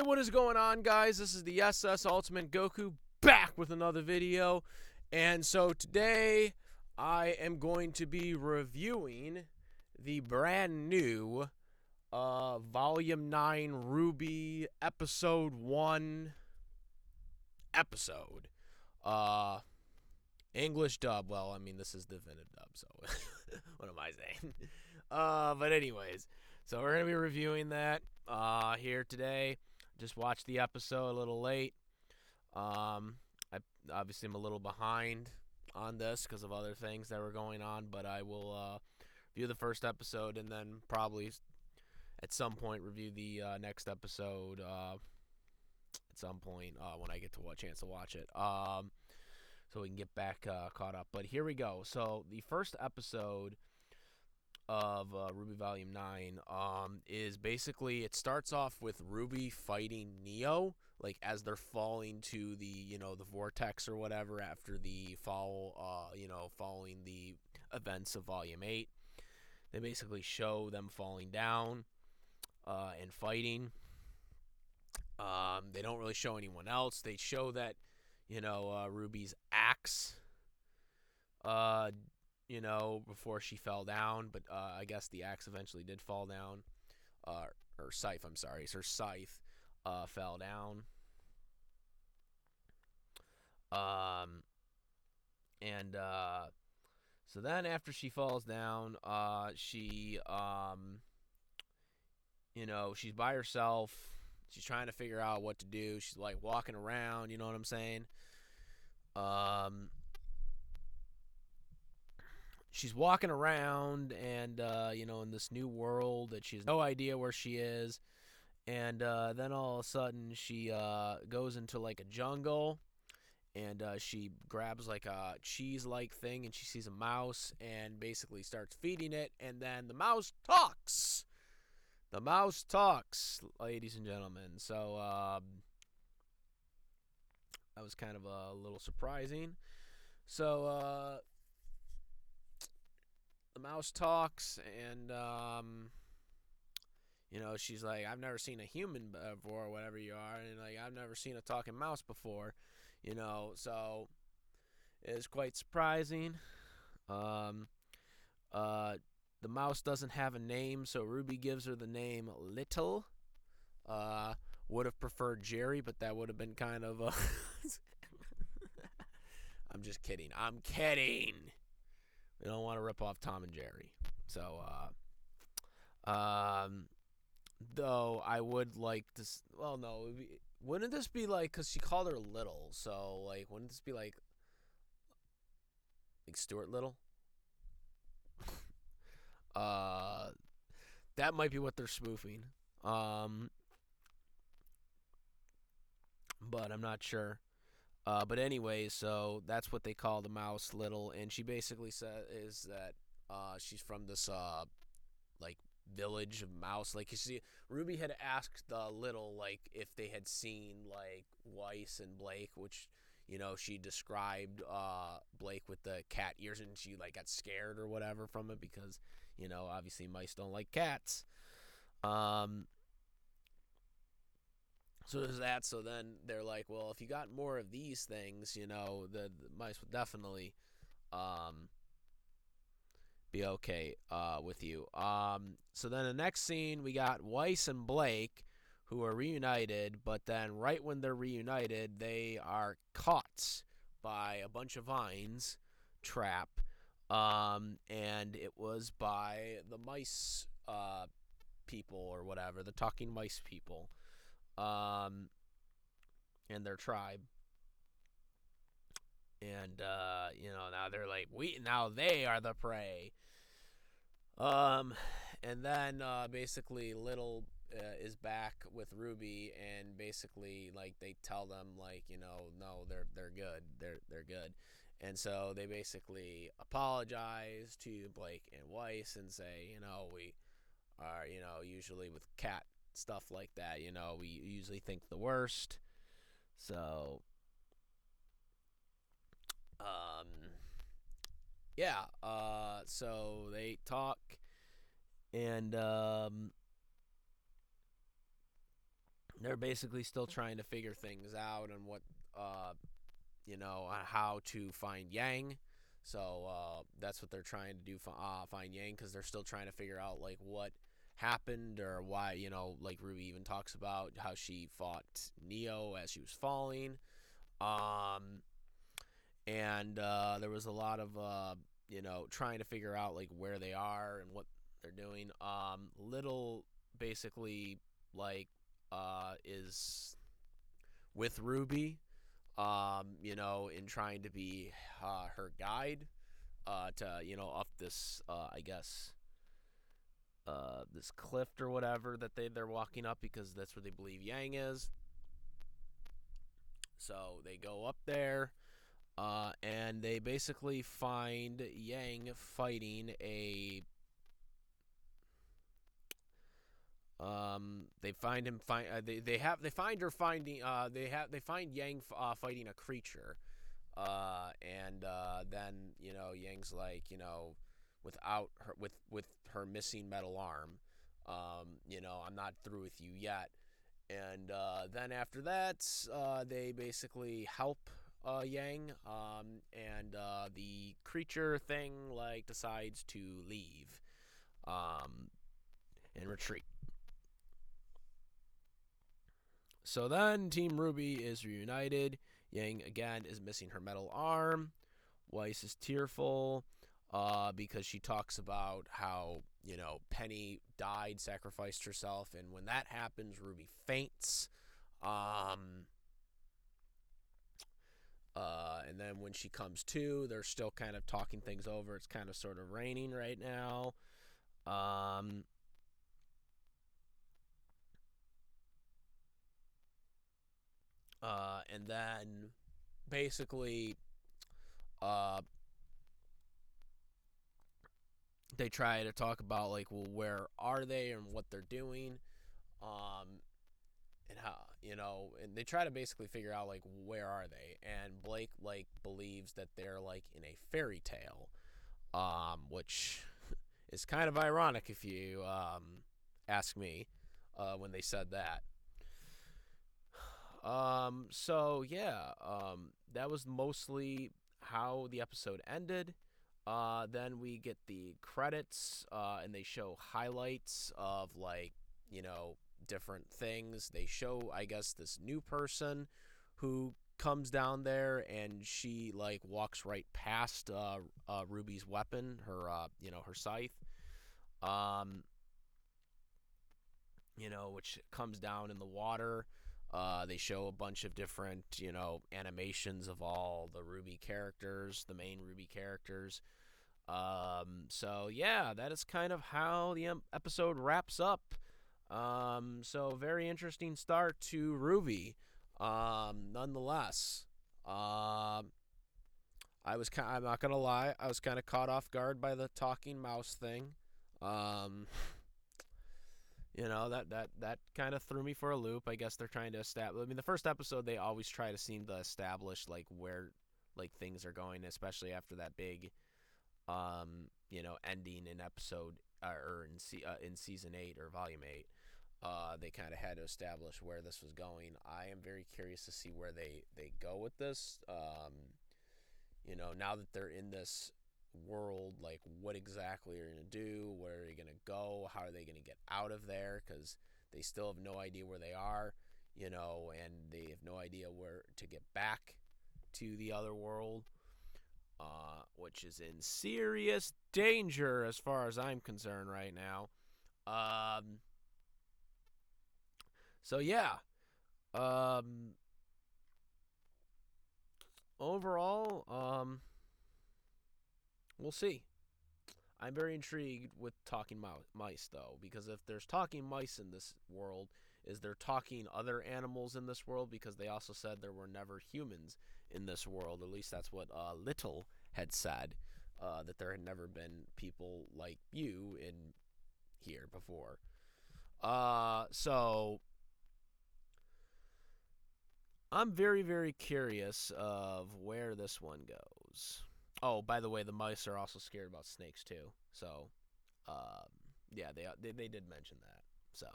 what is going on, guys? This is the SS Ultimate Goku back with another video. And so today I am going to be reviewing the brand new Volume 9 RWBY Episode 1 episode. English dub. Well, I mean, this is the definitive dub, so what am I saying? But anyways, so we're going to be reviewing that here today. Just watched the episode a little late. I obviously am a little behind on this because of other things that were going on, but I will view the first episode and then probably at some point review the next episode at some point when I get to a chance to watch it. So we can get back caught up. But here we go. So the first episode of RWBY Volume 9 is basically, it starts off with RWBY fighting Neo, like as they're falling to the, the vortex or whatever after the following the events of Volume 8. They basically show them falling down and fighting. They don't really show anyone else. They show that, RWBY's axe, before she fell down, but I guess the axe eventually did fall down. Or scythe, I'm sorry. Her scythe fell down. So then after she falls down, she, she's by herself. She's trying to figure out what to do. She's like walking around, you know what I'm saying? She's walking around and, in this new world that she has no idea where she is. And then all of a sudden she goes into like a jungle and she grabs like a cheese-like thing and she sees a mouse and basically starts feeding it. And then the mouse talks. The mouse talks, ladies and gentlemen. So that was kind of a little surprising. So the mouse talks, and she's like, I've never seen a human before, or whatever you are, and like, I've never seen a talking mouse before, so it's quite surprising. The mouse doesn't have a name, so RWBY gives her the name Little. Would have preferred Jerry, but that would have been kind of I'm just kidding. I'm kidding. We don't want to rip off Tom and Jerry. So, though I would like to. Well, no, wouldn't this be like, because she called her Little? So, like, wouldn't this be like Stuart Little? That might be what they're spoofing. But I'm not sure. But anyway, so that's what they call the mouse, Little, and she basically says that she's from this like village of mouse. Like, you see, RWBY had asked Little like if they had seen like Weiss and Blake, which she described Blake with the cat ears, and she like got scared or whatever from it because obviously mice don't like cats. So there's that. So then they're like, well, if you got more of these things, the mice would definitely be okay with you. So then the next scene, we got Weiss and Blake, who are reunited, but then right when they're reunited, they are caught by a bunch of vines trap, and it was by the mice people or whatever, the talking mice people. And their tribe, and now they're like, now they are the prey. And then basically Little is back with RWBY, and basically like they tell them like, no, they're good, they're good, and so they basically apologize to Blake and Weiss and say, we are, usually with cat stuff like that, we usually think the worst. So yeah, so they talk, and they're basically still trying to figure things out on what on how to find Yang. So that's what they're trying to do, find Yang, because they're still trying to figure out like what happened or why. Like RWBY even talks about how she fought Neo as she was falling. Um, and there was a lot of trying to figure out like where they are and what they're doing. Little basically like is with RWBY, in trying to be her guide to up this I guess this cliff or whatever that they're walking up, because that's where they believe Yang is. So they go up there, and they basically find Yang fighting a. They find him. They find her finding. They find Yang fighting a creature. And then Yang's like without her with her missing metal arm, I'm not through with you yet. And then after that, they basically help Yang, and the creature thing like decides to leave, um, and retreat. So then Team RWBY is reunited. Yang again is missing her metal arm. Weiss is tearful because she talks about how Penny died, sacrificed herself, and when that happens, RWBY faints. And then when she comes to, they're still kind of talking things over. It's kind of sort of raining right now. And then basically, they try to talk about like, well, where are they and what they're doing, and how and they try to basically figure out like where are they. And Blake like believes that they're like in a fairy tale, which is kind of ironic if you ask me, when they said that. So yeah, that was mostly how the episode ended. Then we get the credits, and they show highlights of like different things. They show, I guess, this new person who comes down there, and she like walks right past RWBY's weapon, her scythe, um, which comes down in the water. They show a bunch of different, animations of all the RWBY characters, the main RWBY characters. So yeah, that is kind of how the episode wraps up. So very interesting start to RWBY. Nonetheless, I'm not gonna lie, I was kind of caught off guard by the talking mouse thing. Um, that kind of threw me for a loop. I guess they're trying to establish. I mean, the first episode they always try to seem to establish like where like things are going, especially after that big, ending in episode or in season 8 or volume 8. They kind of had to establish where this was going. I am very curious to see where they go with this. Now that they're in this world, like what exactly are they going to do? Where are they going to go? How are they going to get out of there? Because they still have no idea where they are, and they have no idea where to get back to the other world, which is in serious danger as far as I'm concerned right now. So yeah, overall, we'll see. I'm very intrigued with talking mice, though, because if there's talking mice in this world, is there talking other animals in this world? Because they also said there were never humans in this world. At least that's what Little had said, that there had never been people like you in here before. So I'm very, very curious of where this one goes. Oh, by the way, the mice are also scared about snakes too. So, yeah, they did mention that. So,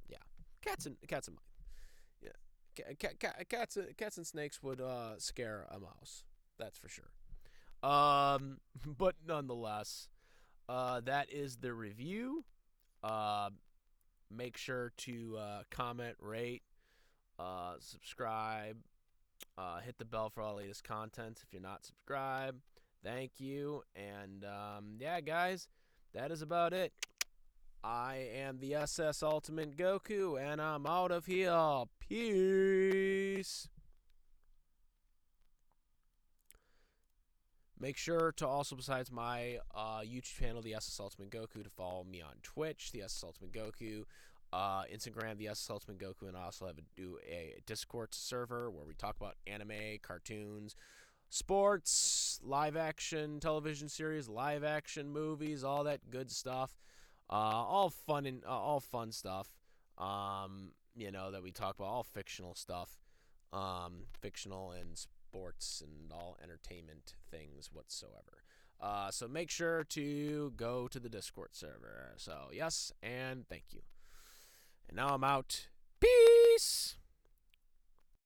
yeah, cats and mice. cats and snakes would scare a mouse. That's for sure. But nonetheless, that is the review. Uh, Make sure to comment, rate, subscribe, hit the bell for all the latest content. If you're not subscribed, thank you. And yeah, guys, that is about it. I am the SS Ultimate Goku, and I'm out of here. Peace. Make sure to also, besides my YouTube channel, the SS Ultimate Goku, to follow me on Twitch, the SS Ultimate Goku, Instagram, the SS Ultimate Goku, and I also do a Discord server where we talk about anime, cartoons, sports, live action television series, live action movies, all that good stuff. All fun and all fun stuff. That we talk about, all fictional stuff. Fictional and sports and all entertainment things whatsoever. So make sure to go to the Discord server. So yes, and thank you. And now I'm out. Peace!